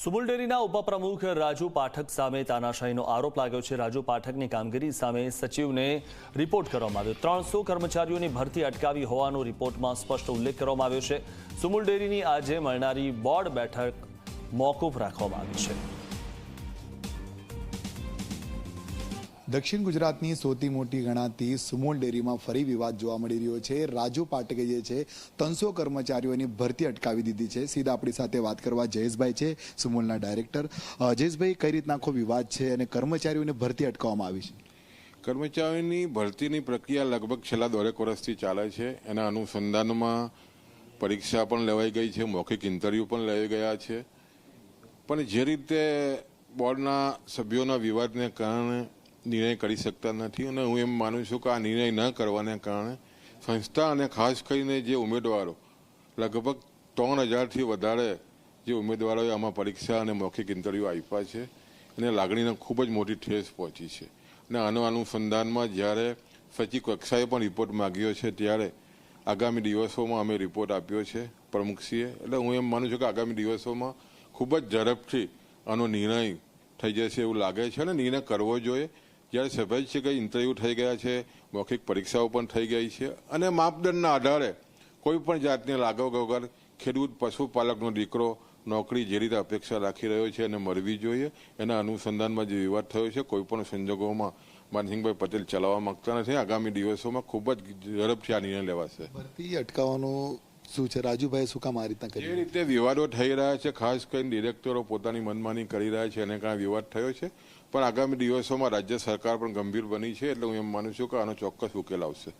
સુમુલ ડેરીના ઉપપ્રમુખ રાજુ પાઠક સામે તાનાશાહીનો આરોપ લાગ્યો છે। રાજુ પાઠકની કામગીરી સામે સચિવને રિપોર્ટ કરવામાં આવ્યો। 300 કર્મચારીઓની ભરતી અટકાવી હોવાનો રિપોર્ટમાં સ્પષ્ટ ઉલ્લેખ કરવામાં આવ્યો છે। સુમુલ ડેરીની આજે મળનારી બોર્ડ બેઠક મોકૂફ રાખવામાં આવી છે। દક્ષિણ ગુજરાતની સૌથી મોટી ગણાતી સુમુલ ડેરીમાં ફરી વિવાદ જોવા મળી રહ્યો છે। રાજુ પાટકે જે છે 300 કર્મચારીઓની ભરતી અટકાવી દીધી છે। સીધા આપણી સાથે વાત કરવા જયેશભાઈ છે, સુમુલના ડાયરેક્ટર। જયેશભાઈ, કઈ રીતના આખો વિવાદ છે અને કર્મચારીઓની ભરતી અટકાવવામાં આવી છે? કર્મચારીઓની ભરતીની પ્રક્રિયા લગભગ છેલ્લા દોઢેક વર્ષથી ચાલે છે। એના અનુસંધાનમાં પરીક્ષા પણ લેવાઈ ગઈ છે, મૌખિક ઇન્ટરવ્યૂ પણ લેવાઈ ગયા છે, પણ જે રીતે બોર્ડના સભ્યોના વિવાદને કારણે નિર્ણય કરી શકતા નથી। અને હું એમ માનું છું કે આ નિર્ણય ન કરવાને કારણે સંસ્થા અને ખાસ કરીને જે ઉમેદવારો લગભગ 3000થી વધારે જે ઉમેદવારોએ આમાં પરીક્ષા અને મૌખિક ઇન્ટરવ્યૂ આપ્યા છે એને લાગણીને ખૂબ જ મોટી ઠેસ પહોંચી છે। અને આના અનુસંધાનમાં જ્યારે સચિવ કક્ષાએ પણ રિપોર્ટ માગ્યો છે ત્યારે આગામી દિવસોમાં અમે રિપોર્ટ આપ્યો છે પ્રમુખશ્રીએ। એટલે હું એમ માનું છું કે આગામી દિવસોમાં ખૂબ જ ઝડપથી આનો નિર્ણય થઈ જશે એવું લાગે છે અને નિર્ણય કરવો જોઈએ। જ્યારે સ્વાભાવિક છે કે ઇન્ટરવ્યૂ થઈ ગયા છે, મૌખિક પરીક્ષાઓ પણ થઈ ગઈ છે અને માપદંડના આધારે કોઈ પણ જાતની લાગવ વગર ખેડૂત પશુપાલકનો દીકરો નોકરી જે રીતે અપેક્ષા રાખી રહ્યો છે એને મળવી જોઈએ। એના અનુસંધાનમાં જે વિવાદ થયો છે કોઈ પણ સંજોગોમાં માનસિંહભાઈ પટેલ ચલાવવા માંગતા નથી। આગામી દિવસોમાં ખૂબ જ ઝડપથી આ નિર્ણય લેવાશે। ભરતી અટકાવવાનું શું છે રાજુભાઈ, શું કામ આ રીતના જે રીતે વિવાદો થઈ રહ્યા છે, ખાસ કરીને ડિરેક્ટરો પોતાની મનમાની કરી રહ્યા છે એને કારણે વિવાદ થયો છે, પણ આગામી દિવસોમાં રાજ્ય સરકાર પણ ગંભીર બની છે। એટલે હું એમ માનું છું કે આનો ચોક્કસ ઉકેલ આવશે।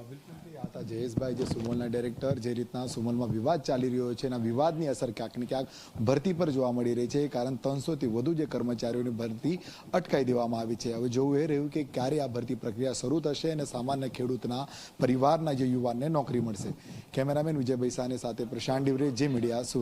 બિલકુલ, આ હતા જયેશભાઈ, જે સુમુલના ડાયરેક્ટર। જે રીતના સુમુલમાં વિવાદ ચાલી રહ્યો છે એના વિવાદની અસર ક્યાંક ને ક્યાંક ભરતી પર જોવા મળી રહી છે, કારણ 300થી વધુ જે કર્મચારીઓની ભરતી અટકાવી દેવામાં આવી છે। હવે જોવું એ રહ્યું કે ક્યારે આ ભરતી પ્રક્રિયા શરૂ થશે અને સામાન્ય ખેડૂતના પરિવારના જે યુવાનને નોકરી મળશે। કેમેરામેન વિજયભાઈ સાને સાથે પ્રશાંત ડિવરે, જે મીડિયા, સુરત।